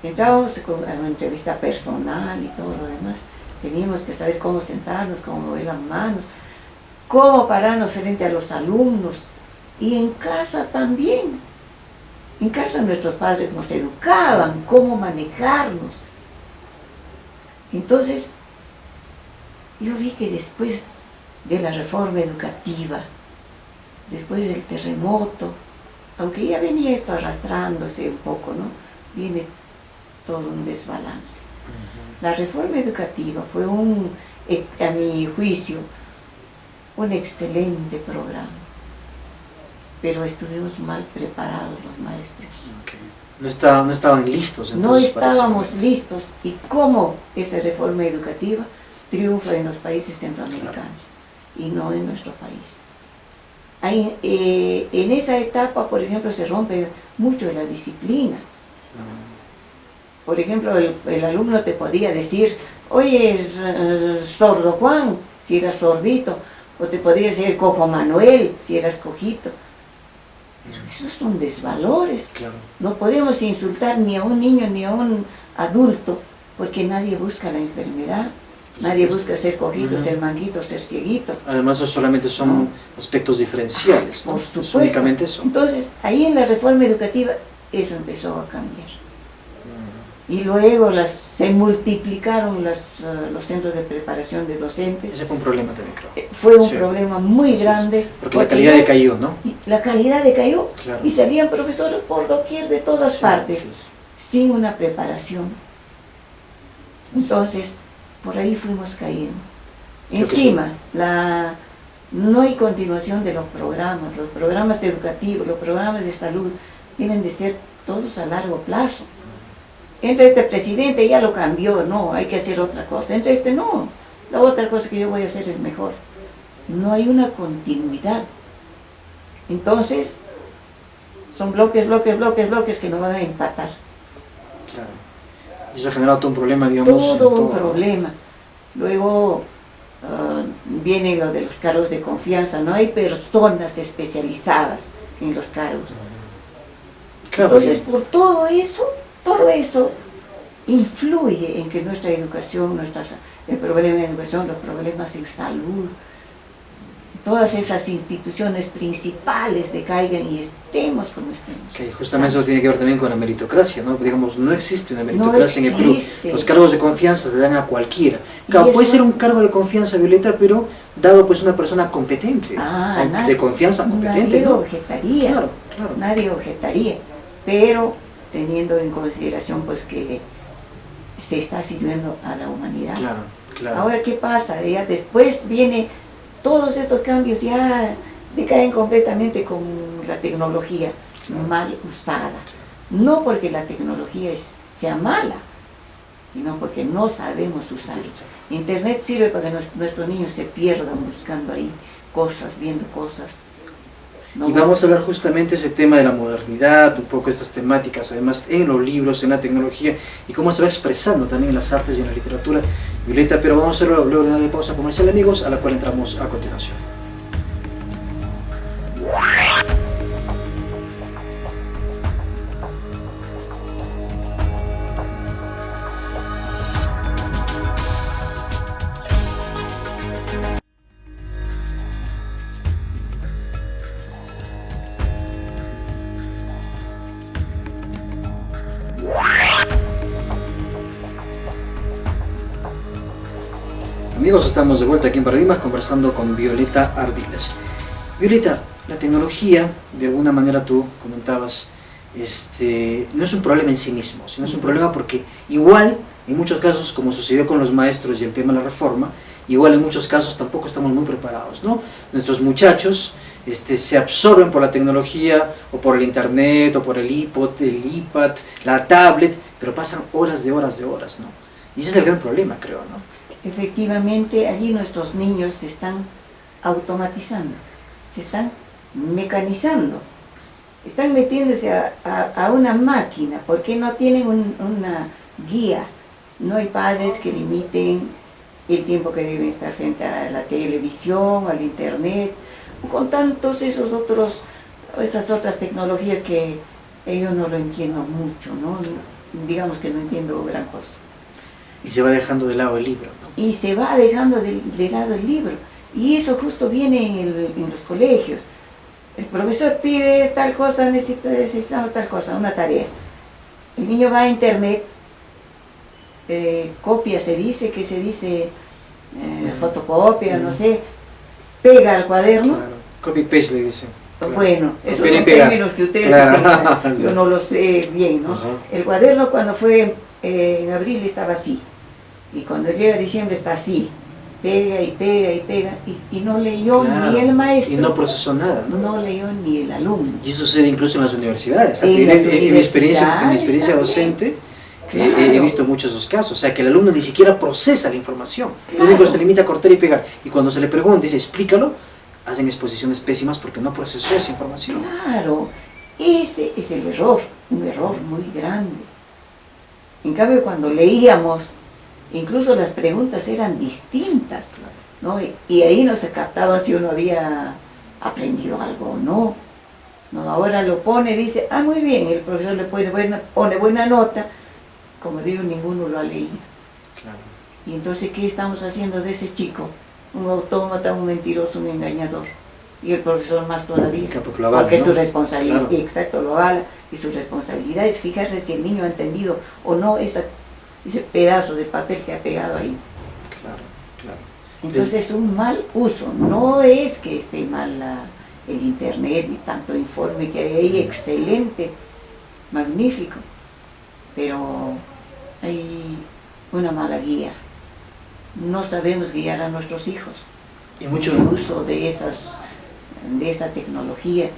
Entrábamos a una entrevista personal y todo lo demás. Teníamos que saber cómo sentarnos, cómo mover las manos, cómo pararnos frente a los alumnos, y en casa también. En casa nuestros padres nos educaban cómo manejarnos. Entonces, yo vi que después de la reforma educativa, después del terremoto, aunque ya venía esto arrastrándose un poco, ¿no? Viene todo un desbalance. La reforma educativa fue a mi juicio, un excelente programa, pero estuvimos mal preparados los maestros. Okay. No estaban listos entonces. No estábamos listos. ¿Y cómo esa reforma educativa triunfa en los países centroamericanos y no en nuestro país? Ahí, en esa etapa, por ejemplo, se rompe mucho la disciplina. Por ejemplo, el alumno te podía decir, oye, sordo Juan, si eras sordito, o te podía decir cojo Manuel, si eras cojito. Pero esos son desvalores. Claro. No podemos insultar ni a un niño ni a un adulto, porque nadie busca la enfermedad. Nadie busca ser cojito, ser manguito, ser cieguito. Además, eso solamente son aspectos diferenciales, ¿no? Por Es supuesto. únicamente eso. Entonces, ahí en la reforma educativa, eso empezó a cambiar. Y luego se multiplicaron los centros de preparación de docentes. Ese fue un problema también, creo. Fue un problema muy grande. Porque la calidad decayó, ¿no? La calidad decayó. Claro. Y salían profesores por doquier de todas partes, sí. sin una preparación. Entonces, por ahí fuimos cayendo. Encima, no hay continuación de los programas educativos, los programas de salud, tienen de ser todos a largo plazo. Entra este presidente, ya lo cambió, no, hay que hacer otra cosa. Entra este, no, la otra cosa que yo voy a hacer es mejor. No hay una continuidad. Entonces, son bloques que nos van a empatar. Claro. Y eso ha generado todo un problema, digamos. Todo un problema. Luego viene lo de los cargos de confianza. No hay personas especializadas en los cargos. Claro, entonces, por todo eso influye en que nuestra educación, el problema de educación, los problemas en salud, todas esas instituciones principales decaigan y estemos como estemos. Que justamente eso tiene que ver también con la meritocracia, ¿no? Digamos, no existe una meritocracia en el Perú. Los cargos de confianza se dan a cualquiera. Claro, puede ser un cargo de confianza, Violeta, pero dado pues una persona competente, de confianza competente, nadie ¿no? Objetaría, claro. Nadie objetaría, pero teniendo en consideración pues que se está sirviendo a la humanidad. Claro. Ahora, ¿qué pasa? Ya después viene, todos estos cambios ya decaen completamente con la tecnología mal usada. No porque la tecnología sea mala, sino porque no sabemos usar. Internet sirve para que nuestros niños se pierdan buscando ahí cosas, viendo cosas. Y vamos a hablar justamente ese tema de la modernidad, un poco estas temáticas, además en los libros, en la tecnología, y cómo se va expresando también en las artes y en la literatura, Violeta, pero vamos a hacerlo luego de una pausa comercial, amigos, a la cual entramos a continuación. Amigos, estamos de vuelta aquí en Paradigmas conversando con Violeta Ardiles. Violeta, la tecnología, de alguna manera tú comentabas, no es un problema en sí mismo, sino es un problema porque igual, en muchos casos, como sucedió con los maestros y el tema de la reforma, igual en muchos casos tampoco estamos muy preparados, ¿no? Nuestros muchachos se absorben por la tecnología, o por el internet, o por el iPad, la tablet, pero pasan horas, ¿no? Y ese es el gran problema, creo, ¿no? Efectivamente, allí nuestros niños se están automatizando, se están mecanizando, están metiéndose a una máquina porque no tienen una guía. No hay padres que limiten el tiempo que deben estar frente a la televisión, al internet, o con tantos esas otras tecnologías que yo no lo entiendo mucho, ¿no? Digamos que no entiendo gran cosa. Y se va dejando de lado el libro, ¿no? Y se va dejando de lado el libro. Y eso justo viene en los colegios. el profesor pide tal cosa, necesitamos tal cosa, una tarea. El niño va a internet, copia, se dice, fotocopia, no sé, pega al cuaderno. Claro. Copy-paste le dicen. Claro. Bueno, esos Copiar y son pegar. términos que ustedes Claro. utilizan, yo no los sé bien, ¿no? Ajá. El cuaderno cuando fue en abril estaba así, y cuando llega diciembre está así, pega y pega y pega, y no leyó Claro. ni el maestro, Y no procesó nada, ¿no? no leyó ni el alumno. Y eso sucede incluso en las universidades. En las Mi experiencia universidades docente, Claro. he visto muchos de esos casos. O sea, que el alumno ni siquiera procesa la información. Claro. Lo único que se limita a cortar y pegar. Y cuando se le pregunta, dice, explícalo, hacen exposiciones pésimas porque no procesó esa información. Claro, ese es el error, un error muy grande. En cambio, cuando leíamos, incluso las preguntas eran distintas, ¿no? Y ahí no se captaba si uno había aprendido algo o no. No, ahora lo pone, dice, ah, muy bien, el profesor le pone buena nota, como digo, ninguno lo ha leído. Claro. Y entonces, ¿qué estamos haciendo de ese chico? Un autómata, un mentiroso, un engañador. Y el profesor más todavía. Porque lo avala, Porque es ¿no? su responsabilidad, Claro. exacto, lo avala. Y su responsabilidad es fijarse si el niño ha entendido o no ese pedazo de papel que ha pegado ahí. Claro, claro. Entonces es un mal uso, no es que esté mal el internet y tanto informe que hay ahí, excelente, magnífico, pero hay una mala guía. No sabemos guiar a nuestros hijos Y mucho, en el uso de esa tecnología.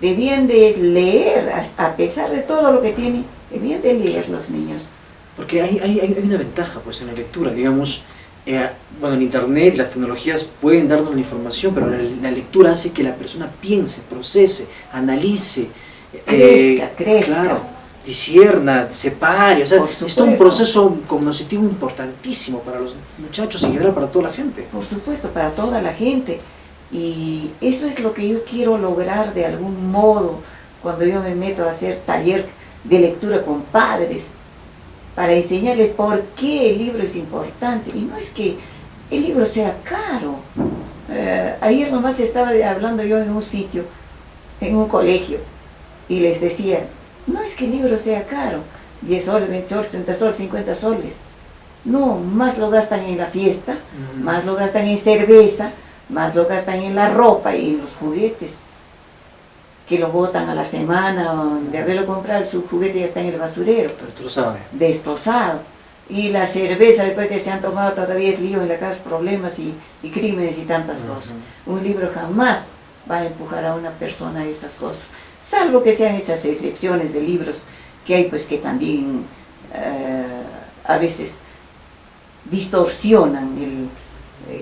Debían de leer, a pesar de todo lo que tienen, debían de leer los niños. porque hay una ventaja pues en la lectura, digamos, bueno, el internet y las tecnologías pueden darnos la información, pero la lectura hace que la persona piense, procese, analice, Crezca. claro, discierna, separe, o sea, Por es todo un supuesto. proceso cognitivo importantísimo para los muchachos y en general para toda la gente. Por supuesto, para toda la gente. Y eso es lo que yo quiero lograr de algún modo cuando yo me meto a hacer taller de lectura con padres, para enseñarles por qué el libro es importante. Y no es que el libro sea caro. Ayer nomás estaba hablando yo en un sitio, en un colegio, y les decía, no es que el libro sea caro, 10 soles, 20 soles, 30 soles, 50 soles. No, más lo gastan en la fiesta, más lo gastan en cerveza, más lo gastan en la ropa y en los juguetes, que lo botan a la semana, o de haberlo comprado, su juguete ya está en el basurero, destrozado. Y la cerveza, después que se han tomado, todavía es lío en la casa, problemas y crímenes y tantas cosas. Un libro jamás va a empujar a una persona a esas cosas, salvo que sean esas excepciones de libros que hay, pues que también a veces distorsionan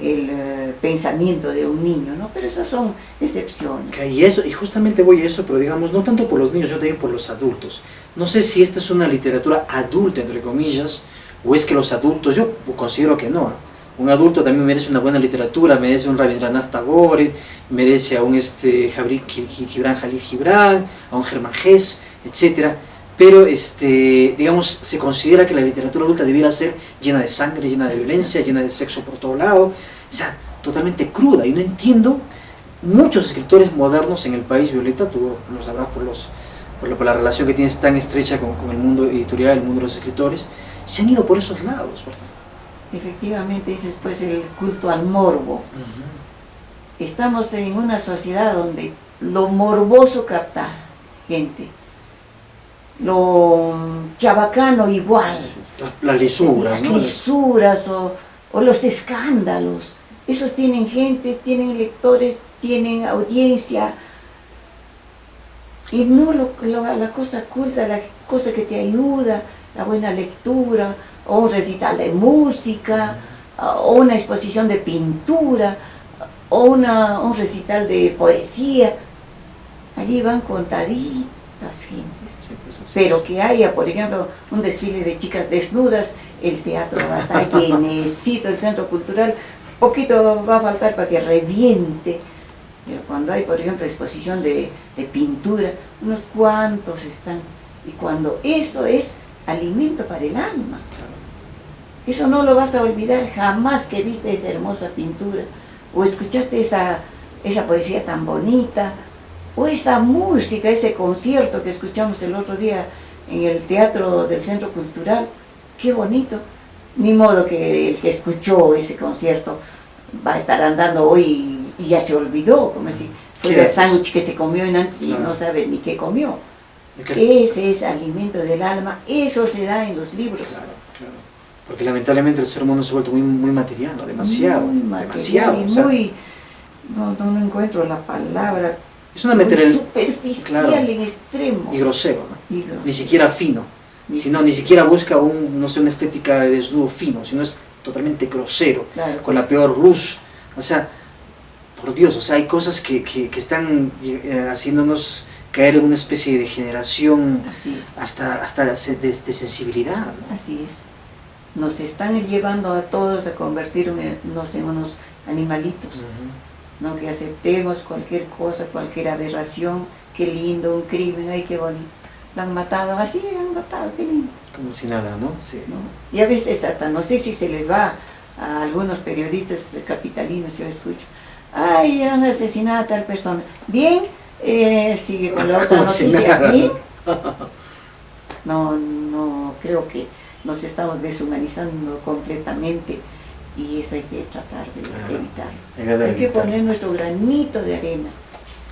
el pensamiento de un niño, ¿no? Pero esas son excepciones. Okay, y justamente voy a eso, pero digamos, no tanto por los niños, yo también por los adultos. No sé si esta es una literatura adulta, entre comillas, o es que los adultos, yo considero que no. Un adulto también merece una buena literatura, merece un Rabindranath Tagore, merece a un Gibran Jalil Gibran, a un Germán Hesse, etcétera. Pero digamos, se considera que la literatura adulta debiera ser llena de sangre, llena de violencia, llena de sexo por todo lado, o sea, totalmente cruda. Y no entiendo, muchos escritores modernos en el país, Violeta, tú lo sabrás por la relación que tienes tan estrecha con el mundo editorial, el mundo de los escritores, se han ido por esos lados, ¿verdad? Efectivamente, ese es pues el culto al morbo. Estamos en una sociedad donde lo morboso capta gente, lo chabacano igual, Las lisuras, las ¿no? lisuras o los escándalos, esos tienen gente, tienen lectores, tienen audiencia, y no la cosa culta, la cosa que te ayuda, la buena lectura, o un recital de música, o una exposición de pintura, o un recital de poesía. Allí van contaditas gentes. Sí, pues así Pero es. que haya, por ejemplo, un desfile de chicas desnudas, el teatro va a estar llenecito, el centro cultural, poquito va a faltar para que reviente. Pero cuando hay, por ejemplo, exposición de pintura, unos cuantos están. Y cuando eso es alimento para el alma, eso no lo vas a olvidar jamás que viste esa hermosa pintura, o escuchaste esa esa poesía tan bonita, o esa música, ese concierto que escuchamos el otro día en el teatro del Centro Cultural, qué bonito. Ni modo que el que escuchó ese concierto va a estar andando hoy y ya se olvidó, como si fuera el sándwich que se comió en antes y no sabe ni qué comió. Ese es alimento del alma, eso se da en los libros. Claro, claro. Porque lamentablemente el ser humano se ha vuelto muy material, ¿no? Demasiado. Muy material, demasiado. Y muy, no encuentro la palabra. Es una material superficial, claro, en extremo. Y grosero, ¿no? Y grosero. Ni siquiera fino. Ni siquiera busca una estética de desnudo fino, sino es totalmente grosero, claro, con la peor luz. O sea, por Dios, o sea, hay cosas que están haciéndonos caer en una especie de degeneración, hasta de sensibilidad, ¿no? Así es. Nos están llevando a todos a convertirnos en unos animalitos, ¿no? Que aceptemos cualquier cosa, cualquier aberración. Qué lindo, un crimen, ay, qué bonito. Lo han matado, así lo han matado, qué lindo. Como si nada, ¿no? Sí. ¿No? Y a veces hasta, no sé si se les va a algunos periodistas capitalinos, yo escucho, ay, han asesinado a tal persona. Bien, sigue con la otra noticia. Bien. No, creo que nos estamos deshumanizando completamente y eso hay que tratar de evitarlo. Hay que poner nuestro granito de arena.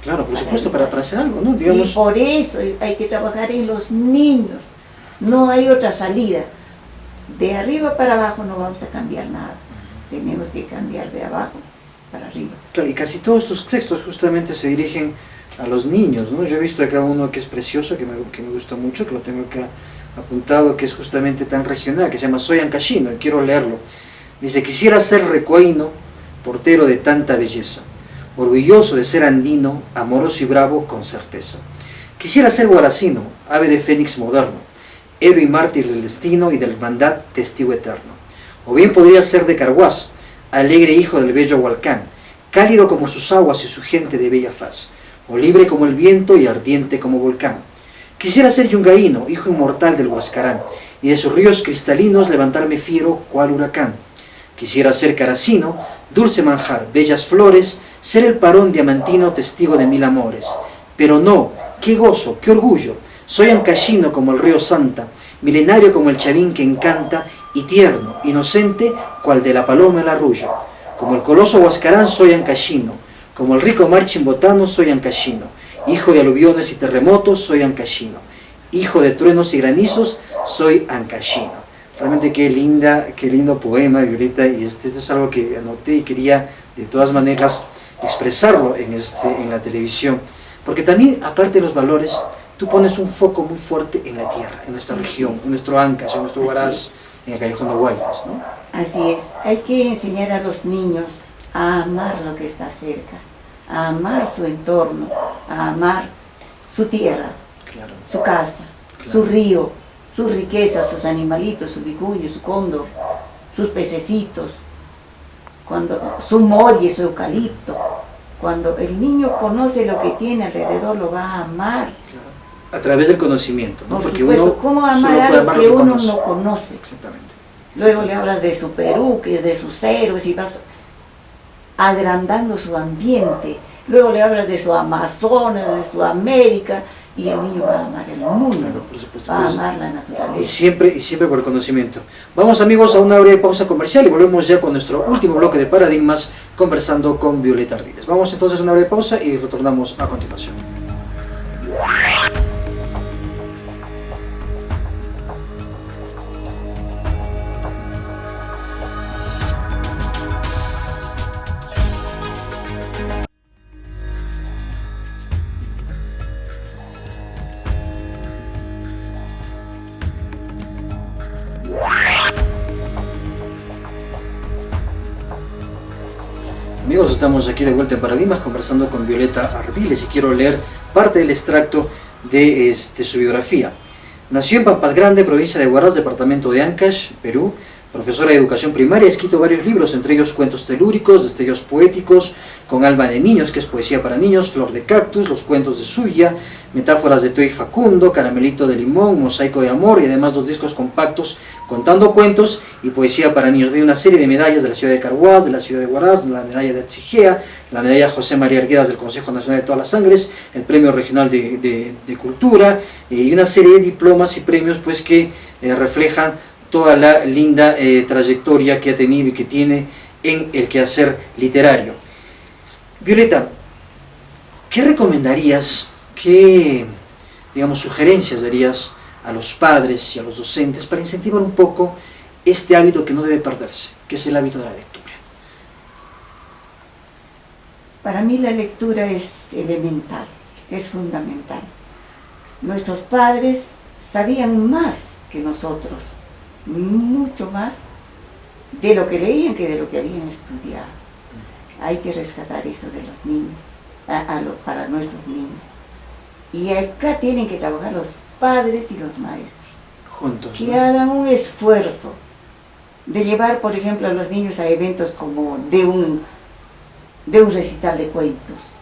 Claro, por supuesto, para hacer algo, ¿no? Digamos... Y por eso hay que trabajar en los niños. No hay otra salida. De arriba para abajo no vamos a cambiar nada. Tenemos que cambiar de abajo para arriba. Claro, y casi todos estos textos justamente se dirigen a los niños, ¿no? Yo he visto acá uno que es precioso, que me gusta mucho, que lo tengo acá apuntado, que es justamente tan regional, que se llama Soy Ancashino, y quiero leerlo. Dice: quisiera ser recuaino, portero de tanta belleza, orgulloso de ser andino, amoroso y bravo con certeza. Quisiera ser guaracino, ave de fénix moderno, héroe y mártir del destino y de la hermandad, testigo eterno. O bien podría ser de Carhuaz, alegre hijo del bello Hualcán, cálido como sus aguas y su gente de bella faz, o libre como el viento y ardiente como volcán. Quisiera ser yungaíno, hijo inmortal del Huascarán, y de sus ríos cristalinos levantarme fiero cual huracán. Quisiera ser caracino, dulce manjar, bellas flores, ser el parón diamantino, testigo de mil amores. Pero no, qué gozo, qué orgullo, soy ancashino como el río Santa, milenario como el chavín que encanta, y tierno, inocente, cual de la paloma el arrullo. Como el coloso Huascarán soy ancashino, como el rico mar chimbotano soy ancashino, hijo de aluviones y terremotos soy ancashino, hijo de truenos y granizos soy ancashino. Realmente qué lindo poema, Violeta, y esto es algo que anoté y quería de todas maneras expresarlo en la televisión, porque también, aparte de los valores, tú pones un foco muy fuerte en la tierra, en nuestra región, en nuestro Ancash, en nuestro Huaraz, en el Callejón de Guaylas, ¿no? Así es, hay que enseñar a los niños a amar lo que está cerca, a amar su entorno, a amar su tierra, claro, su casa, claro, su río, sus riquezas, sus animalitos, su vicuño, su cóndor, sus pececitos, su molle, su eucalipto. Cuando el niño conoce lo que tiene alrededor, lo va a amar. Claro. A través del conocimiento, ¿no? Por supuesto, ¿cómo amar algo que uno no conoce? Exactamente. Luego le hablas de su Perú, que es de sus héroes, y vas agrandando su ambiente. Luego le hablas de su Amazonas, de su América, y el niño va a amar el mundo, claro, por supuesto, va a amar la naturaleza. Y siempre por conocimiento. Vamos, amigos, a una breve pausa comercial y volvemos ya con nuestro último bloque de paradigmas, conversando con Violeta Ardiles. Vamos entonces a una breve pausa y retornamos a continuación. Amigos, estamos aquí de vuelta en Paradigmas conversando con Violeta Ardiles y quiero leer parte del extracto de su biografía. Nació en Pampas Grande, provincia de Huaraz, departamento de Ancash, Perú. Profesora de educación primaria, ha escrito varios libros, entre ellos Cuentos telúricos, Destellos poéticos, Con alma de niños, que es poesía para niños, Flor de cactus, Los cuentos de Suya, Metáforas de Teo y Facundo, Caramelito de limón, Mosaico de amor, y además 2 discos compactos contando cuentos y poesía para niños. Hay una serie de medallas de la ciudad de Carhuaz, de la ciudad de Huaraz, la medalla de Atzigea, la medalla José María Arguedas del Consejo Nacional de Todas las Sangres, el Premio Regional de Cultura, y una serie de diplomas y premios pues que reflejan toda la linda trayectoria que ha tenido y que tiene en el quehacer literario. Violeta, ¿qué recomendarías, qué, digamos, sugerencias darías a los padres y a los docentes para incentivar un poco este hábito que no debe perderse, que es el hábito de la lectura? Para mí la lectura es elemental, es fundamental. Nuestros padres sabían más que nosotros, mucho más de lo que leían que de lo que habían estudiado. Hay que rescatar eso de los niños, para nuestros niños. Y acá tienen que trabajar los padres y los maestros. Juntos, que ¿no? hagan un esfuerzo de llevar, por ejemplo, a los niños a eventos como de un recital de cuentos.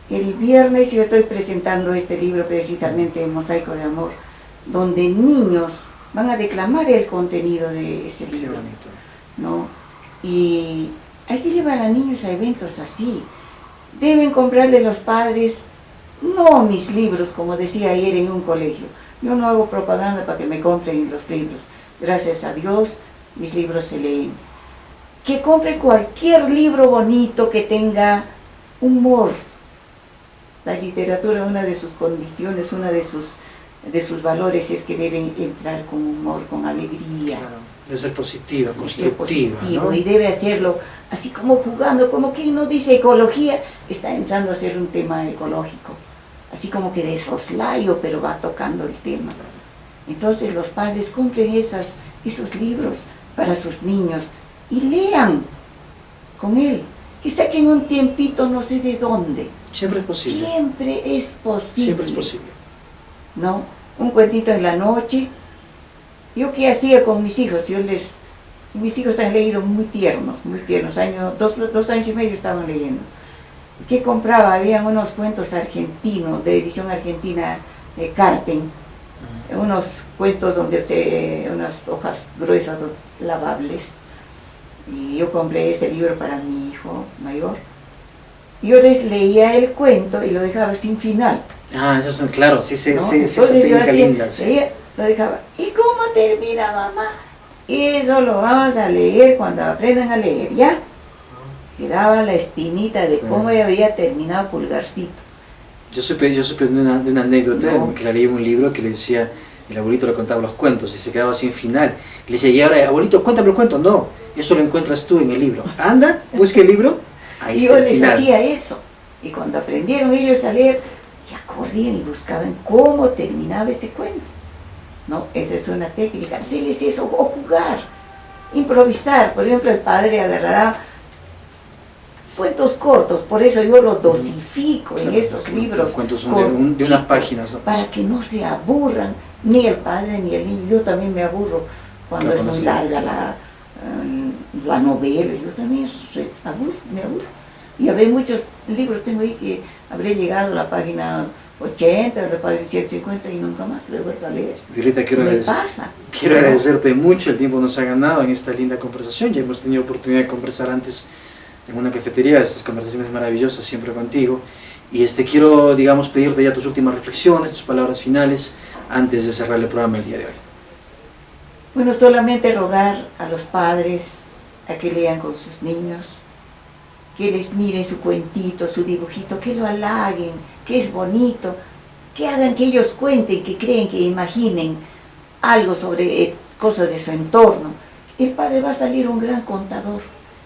El viernes yo estoy presentando este libro precisamente, Mosaico de Amor, donde niños van a declamar el contenido de ese libro, Qué bonito. ¿no? Y hay que llevar a niños a eventos así. Deben comprarle los padres, no mis libros, como decía ayer en un colegio. Yo no hago propaganda para que me compren los libros. Gracias a Dios, mis libros se leen. Que compre cualquier libro bonito que tenga humor. La literatura, una de sus condiciones, una de sus valores es que deben entrar con humor, con alegría. Claro, debe ser positiva, Debe ser constructiva, positivo, ¿no? y debe hacerlo así como jugando, como que uno dice ecología, está entrando a ser un tema ecológico, así como que de soslayo, pero va tocando el tema. Entonces los padres compren esos libros para sus niños y lean con él, que saquen un tiempito no sé de dónde. Siempre es posible. Siempre es posible. Siempre es posible. ¿No? Un cuentito en la noche. ¿Yo qué hacía con mis hijos? Mis hijos han leído muy tiernos, dos años y medio estaban leyendo. ¿Qué compraba? Habían unos cuentos argentinos, de edición argentina, de Carten, unos cuentos unas hojas gruesas, lavables. Y yo compré ese libro para mi hijo mayor. Yo les leía el cuento y lo dejaba sin final. Ah, eso es claro, sí, ¿No? esa Entonces yo técnica hacía, linda. Sí. leía, lo dejaba. ¿Y cómo termina, mamá? Y eso lo vamos a leer cuando aprendan a leer, ¿ya? Quedaba la espinita de cómo había terminado Pulgarcito. Yo supe de una anécdota, No. que la leí en un libro que le decía, el abuelito le contaba los cuentos y se quedaba sin final. Y le decía, y ahora, abuelito, cuéntame el cuento. No, eso lo encuentras tú en el libro. Anda, busca el libro, ahí Y está yo el les final. hacía eso. Y cuando aprendieron ellos a leer, ya corrían y buscaban cómo terminaba ese cuento. ¿No? Esa es una técnica. Hacerles eso, o jugar, improvisar. Por ejemplo, el padre agarrará cuentos cortos, por eso yo los dosifico en esos libros. Los cuentos son de unas páginas, ¿no? Para que no se aburran, ni el padre ni el niño. Yo también me aburro cuando Claro, es muy sí. larga la novela. Yo también me aburro. Y habré muchos libros, tengo ahí que habré llegado a la página 80, a la página 150 y nunca más lo he vuelto a leer. Violeta, quiero agradecerte mucho, el tiempo nos ha ganado en esta linda conversación. Ya hemos tenido oportunidad de conversar antes en una cafetería, estas conversaciones maravillosas siempre contigo. Y quiero, digamos, pedirte ya tus últimas reflexiones, tus palabras finales, antes de cerrar el programa el día de hoy. Bueno, solamente rogar a los padres a que lean con sus niños, que les miren su cuentito, su dibujito, que lo halaguen, que es bonito, que hagan que ellos cuenten, que creen, que imaginen algo sobre cosas de su entorno. El padre va a salir un gran contador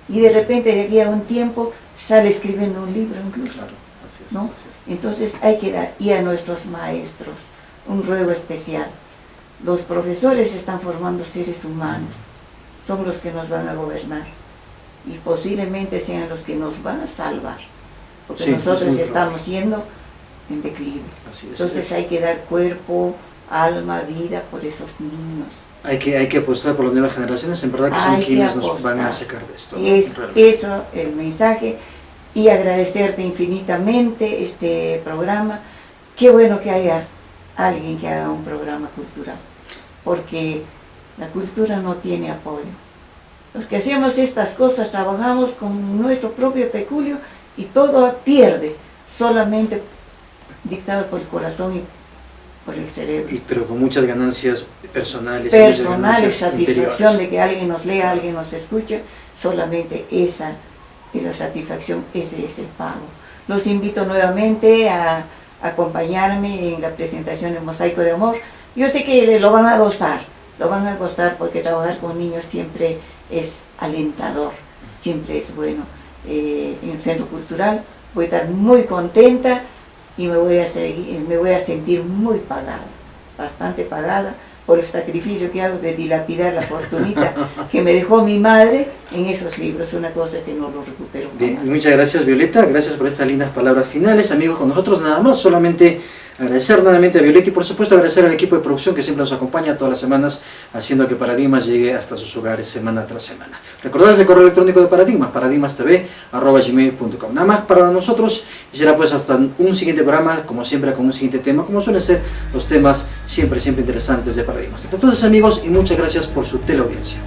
y de repente de aquí a un tiempo sale escribiendo un libro incluso. Claro, así es, ¿No? así es. Entonces hay que dar, y a nuestros maestros, un ruego especial. Los profesores están formando seres humanos, son los que nos van a gobernar y posiblemente sean los que nos van a salvar, porque Sí, nosotros es muy estamos yendo en declive. Así es. Entonces hay que dar cuerpo, alma, vida por esos niños. Hay que apostar por las nuevas generaciones, en verdad que son Hay que quienes nos apostar. van a sacar de esto, ¿no? Es Realmente. eso el mensaje, y agradecerte infinitamente este programa. Qué bueno que haya alguien que haga un programa cultural, porque la cultura no tiene apoyo. Los que hacemos estas cosas trabajamos con nuestro propio peculio y todo pierde, solamente dictado por el corazón y por el cerebro. Pero con muchas ganancias personales, y muchas Personal, ganancias satisfacción interiores. de que alguien nos lea, alguien nos escuche, solamente esa satisfacción, ese es el pago. Los invito nuevamente a acompañarme en la presentación de Mosaico de Amor. Yo sé que lo van a gozar porque trabajar con niños siempre es alentador, siempre es bueno. En el Centro Cultural voy a estar muy contenta y me voy a sentir muy pagada, bastante pagada, por el sacrificio que hago de dilapidar la fortunita que me dejó mi madre en esos libros, una cosa que no lo recupero jamás. Bien, muchas gracias Violeta, gracias por estas lindas palabras finales. Amigos, con nosotros nada más, solamente agradecer nuevamente a Violeta y por supuesto agradecer al equipo de producción que siempre nos acompaña todas las semanas, haciendo que Paradigmas llegue hasta sus hogares semana tras semana. Recordarles el correo electrónico de Paradigmas, paradigmastv@gmail.com. Nada más para nosotros, y será pues hasta un siguiente programa, como siempre con un siguiente tema, como suelen ser los temas siempre interesantes de Paradigmas. Entonces amigos, y muchas gracias por su teleaudiencia.